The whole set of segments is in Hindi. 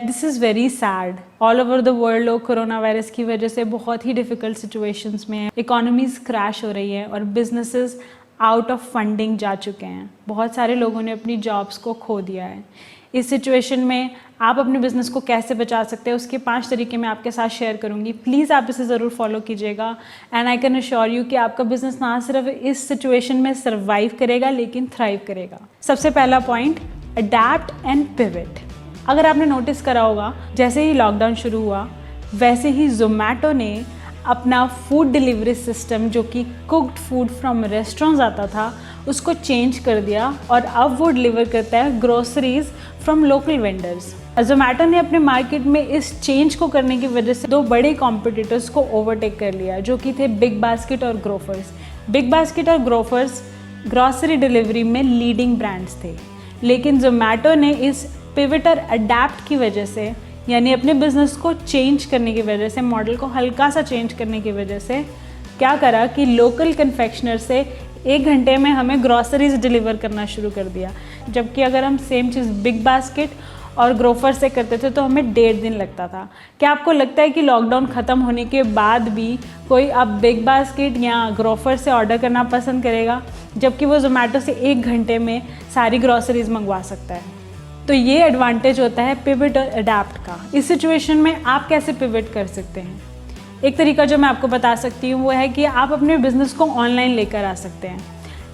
This is very sad. All over the world लोग कोरोना वायरस की वजह से बहुत ही डिफ़िकल्ट सिचुएशंस में हैं। इकोनॉमीज़ क्रैश हो रही हैं और बिजनेसेस आउट ऑफ फंडिंग जा चुके हैं। बहुत सारे लोगों ने अपनी जॉब्स को खो दिया है। इस सिचुएशन में आप अपने बिज़नेस को कैसे बचा सकते हैं उसके 5 तरीके मैं आपके साथ शेयर करूंगी। प्लीज़ आप इसे ज़रूर फॉलो कीजिएगा and I can assure you कि आपका बिज़नेस ना सिर्फ इस सिचुएशन में सर्वाइव करेगा लेकिन थ्राइव करेगा। सबसे पहला पॉइंट, अडैप्ट एंड पिवट। अगर आपने नोटिस करा होगा, जैसे ही लॉकडाउन शुरू हुआ वैसे ही ज़ोमैटो ने अपना फूड डिलीवरी सिस्टम जो कि कुक्ड फूड फ्रॉम रेस्टोरेंट्स आता था उसको चेंज कर दिया और अब वो डिलीवर करता है groceries from local vendors. Zomato ने अपने मार्केट में इस चेंज को करने की वजह से 2 बड़े कॉम्पिटिटर्स को ओवरटेक कर लिया जो कि थे बिग बास्केट और ग्रोफर्स। बिग बास्केट और ग्रोफर्स ग्रॉसरी डिलीवरी में लीडिंग ब्रांड्स थे, लेकिन ज़ोमैटो ने इस पिवट और अडैप्ट की वजह से, यानी अपने बिजनेस को चेंज करने की वजह से, मॉडल को हल्का सा चेंज करने की वजह से क्या करा कि लोकल कन्फेक्शनर से 1 घंटे में हमें ग्रॉसरीज डिलीवर करना शुरू कर दिया, जबकि अगर हम सेम चीज़ बिग बास्केट और ग्रोफर से करते थे तो हमें 1.5 दिन लगता था। क्या आपको लगता है कि लॉकडाउन ख़त्म होने के बाद भी कोई अब बिग बास्केट या ग्रोफर से ऑर्डर करना पसंद करेगा, जबकि वो ज़ोमैटो से 1 घंटे में सारी ग्रॉसरीज मंगवा सकता है? तो ये एडवांटेज होता है पिवट और अडैप्ट का। इस सिचुएशन में आप कैसे पिवट कर सकते हैं? एक तरीका जो मैं आपको बता सकती हूँ वो है कि आप अपने बिज़नेस को ऑनलाइन लेकर आ सकते हैं।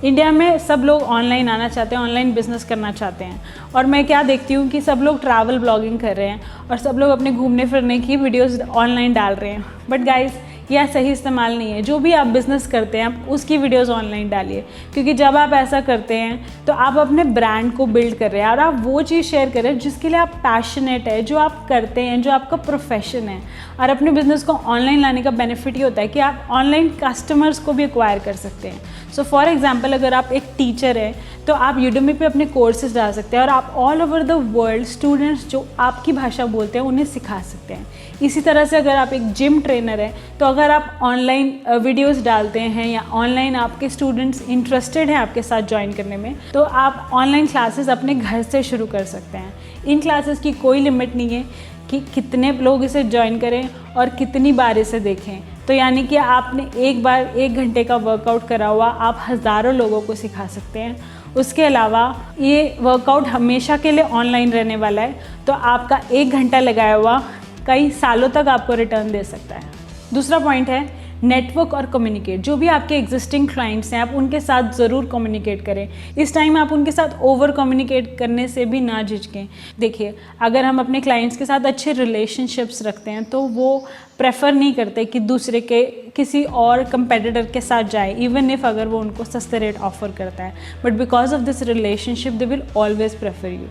इंडिया में सब लोग ऑनलाइन आना चाहते हैं, ऑनलाइन बिज़नेस करना चाहते हैं, और मैं क्या देखती हूँ कि सब लोग ट्रैवल ब्लॉगिंग कर रहे हैं और सब लोग अपने घूमने फिरने की वीडियोस ऑनलाइन डाल रहे हैं। बट गाइस, यह सही इस्तेमाल नहीं है। जो भी आप बिज़नेस करते हैं आप उसकी वीडियोस ऑनलाइन डालिए, क्योंकि जब आप ऐसा करते हैं तो आप अपने ब्रांड को बिल्ड कर रहे हैं और आप वो चीज़ शेयर कर रहे हैं जिसके लिए आप पैशनेट है, जो आप करते हैं, जो आपका प्रोफेशन है। और अपने बिज़नेस को ऑनलाइन लाने का बेनिफिट ये होता है कि आप ऑनलाइन कस्टमर्स को भी एक्वायर कर सकते हैं। सो फॉर एग्जाम्पल, अगर आप एक टीचर हैं तो आप यूडेमी पे अपने कोर्सेज डाल सकते हैं और आप all over the world students जो आपकी भाषा बोलते हैं उन्हें सिखा सकते हैं। इसी तरह से अगर आप एक जिम ट्रेनर हैं तो अगर आप ऑनलाइन वीडियोस डालते हैं या ऑनलाइन आपके स्टूडेंट्स इंटरेस्टेड हैं आपके साथ ज्वाइन करने में, तो आप ऑनलाइन क्लासेस अपने घर से शुरू कर सकते हैं। इन क्लासेस की कोई लिमिट नहीं है कि कितने लोग इसे ज्वाइन करें और कितनी बार इसे देखें। तो यानी कि आपने एक बार 1 घंटे का वर्कआउट करा हुआ आप हज़ारों लोगों को सिखा सकते हैं। उसके अलावा ये वर्कआउट हमेशा के लिए ऑनलाइन रहने वाला है, तो आपका 1 घंटा लगाया हुआ कई सालों तक आपको रिटर्न दे सकता है। दूसरा पॉइंट है नेटवर्क और कम्युनिकेट। जो भी आपके एग्जिस्टिंग क्लाइंट्स हैं आप उनके साथ ज़रूर कम्युनिकेट करें। इस टाइम आप उनके साथ ओवर कम्युनिकेट करने से भी ना झिझकें। देखिए, अगर हम अपने क्लाइंट्स के साथ अच्छे रिलेशनशिप्स रखते हैं तो वो प्रेफर नहीं करते कि दूसरे के किसी और कंपेटिटर के साथ जाए, इवन इफ अगर वो उनको सस्ते रेट ऑफर करता है, but because of this relationship they will always prefer you.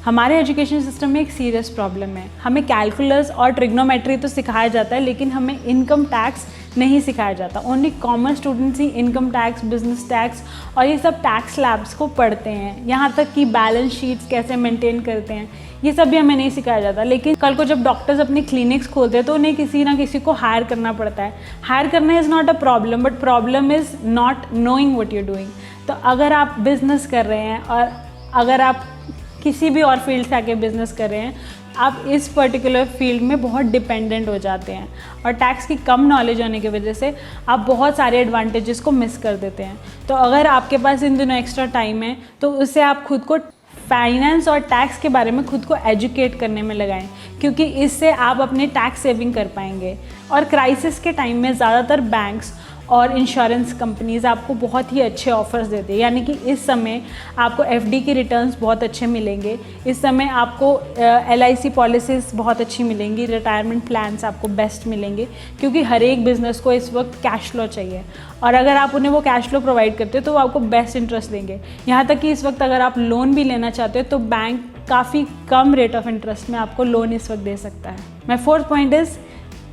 हमारे एजुकेशन सिस्टम में एक सीरियस प्रॉब्लम है। हमें कैलकुलस और ट्रिग्नोमेट्री तो सिखाया जाता है, लेकिन हमें इनकम टैक्स नहीं सिखाया जाता। ओनली कॉमर्स स्टूडेंट्स ही इनकम टैक्स, बिजनेस टैक्स और ये सब टैक्स स्लैब्स को पढ़ते हैं। यहाँ तक कि बैलेंस शीट्स कैसे मेंटेन करते हैं ये सब भी हमें नहीं सिखाया जाता। लेकिन कल को जब डॉक्टर्स अपनी क्लिनिक्स खोलते हैं तो उन्हें किसी ना किसी को हायर करना पड़ता है। हायर करना is not a problem, but problem is not knowing what you doing. तो अगर आप बिज़नेस कर रहे हैं और अगर आप किसी भी और फील्ड से आके बिज़नेस कर रहे हैं, आप इस पर्टिकुलर फील्ड में बहुत डिपेंडेंट हो जाते हैं और टैक्स की कम नॉलेज होने की वजह से आप बहुत सारे एडवांटेजेस को मिस कर देते हैं। तो अगर आपके पास इन दिनों एक्स्ट्रा टाइम है तो उससे आप खुद को फाइनेंस और टैक्स के बारे में खुद को एजुकेट करने में लगाएं, क्योंकि इससे आप अपने टैक्स सेविंग कर पाएंगे। और क्राइसिस के टाइम में ज़्यादातर बैंक्स और इंश्योरेंस कंपनीज़ आपको बहुत ही अच्छे ऑफर्स देते हैं। यानी कि इस समय आपको एफडी की रिटर्न्स बहुत अच्छे मिलेंगे, इस समय आपको एलआईसी पॉलिसीज़ बहुत अच्छी मिलेंगी, रिटायरमेंट प्लान्स आपको बेस्ट मिलेंगे, क्योंकि हर एक बिज़नेस को इस वक्त कैश फ्लो चाहिए और अगर आप उन्हें वो कैश फ्लो प्रोवाइड करते हो तो वो आपको बेस्ट इंटरेस्ट देंगे। यहाँ तक कि इस वक्त अगर आप लोन भी लेना चाहते हो तो बैंक काफ़ी कम रेट ऑफ इंटरेस्ट में आपको लोन इस वक्त दे सकता है। My 4th point is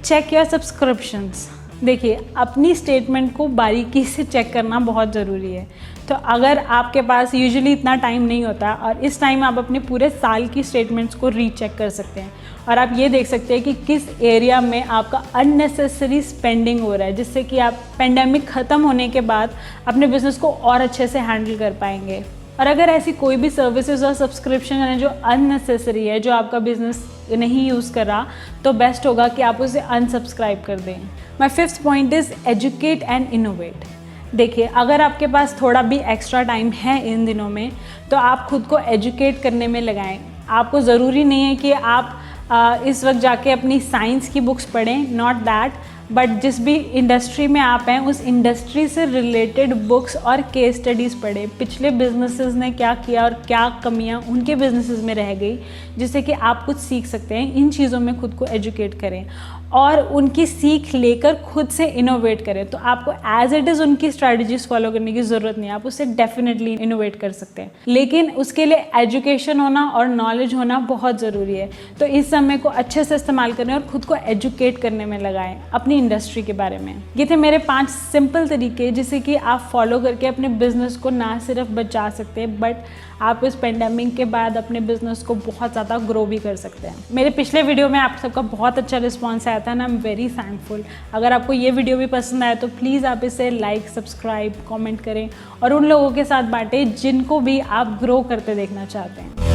check your subscriptions. देखिए, अपनी स्टेटमेंट को बारीकी से चेक करना बहुत ज़रूरी है। तो अगर आपके पास यूजुअली इतना टाइम नहीं होता और इस टाइम आप अपने पूरे साल की स्टेटमेंट्स को रीचेक कर सकते हैं और आप ये देख सकते हैं कि किस एरिया में आपका अननेसेसरी स्पेंडिंग हो रहा है, जिससे कि आप पेंडेमिक ख़त्म होने के बाद अपने बिज़नेस को और अच्छे से हैंडल कर पाएंगे। और अगर ऐसी कोई भी सर्विसेज और सब्सक्रिप्शन है जो अननेसेसरी है, जो आपका बिजनेस नहीं यूज़ कर रहा, तो बेस्ट होगा कि आप उसे अनसब्सक्राइब कर दें। माई 5th point is educate and innovate. देखिए, अगर आपके पास थोड़ा भी एक्स्ट्रा टाइम है इन दिनों में, तो आप खुद को एजुकेट करने में लगाएं। आपको ज़रूरी नहीं है कि आप इस वक्त जाके अपनी साइंस की बुक्स पढ़ें, नॉट दैट, बट जिस भी इंडस्ट्री में आप हैं उस इंडस्ट्री से रिलेटेड बुक्स और केस स्टडीज़ पढ़ें। पिछले बिजनेसेस ने क्या किया और क्या कमियां उनके बिजनेसेस में रह गई, जिससे कि आप कुछ सीख सकते हैं। इन चीज़ों में खुद को एजुकेट करें और उनकी सीख लेकर खुद से इनोवेट करें। तो आपको एज इट इज़ उनकी स्ट्रैटेजीज फॉलो करने की ज़रूरत नहीं है, आप उससे डेफिनेटली इनोवेट कर सकते हैं, लेकिन उसके लिए एजुकेशन होना और नॉलेज होना बहुत ज़रूरी है। तो इस समय को अच्छे से इस्तेमाल करें और खुद को एजुकेट करने में लगाएं अपनी इंडस्ट्री के बारे में। ये थे मेरे 5 सिंपल तरीके जिससे कि आप फॉलो करके अपने बिजनेस को ना सिर्फ बचा सकते हैं, बट आप इस पेंडेमिक के बाद अपने बिजनेस को बहुत ज़्यादा ग्रो भी कर सकते हैं। मेरे पिछले वीडियो में आप सबका बहुत अच्छा रिस्पॉन्स आया था ना, आई एम वेरी थैंकफुल। अगर आपको ये वीडियो भी पसंद आया तो प्लीज़ आप इसे लाइक, सब्सक्राइब, कमेंट करें और उन लोगों के साथ बांटें जिनको भी आप ग्रो करते देखना चाहते हैं।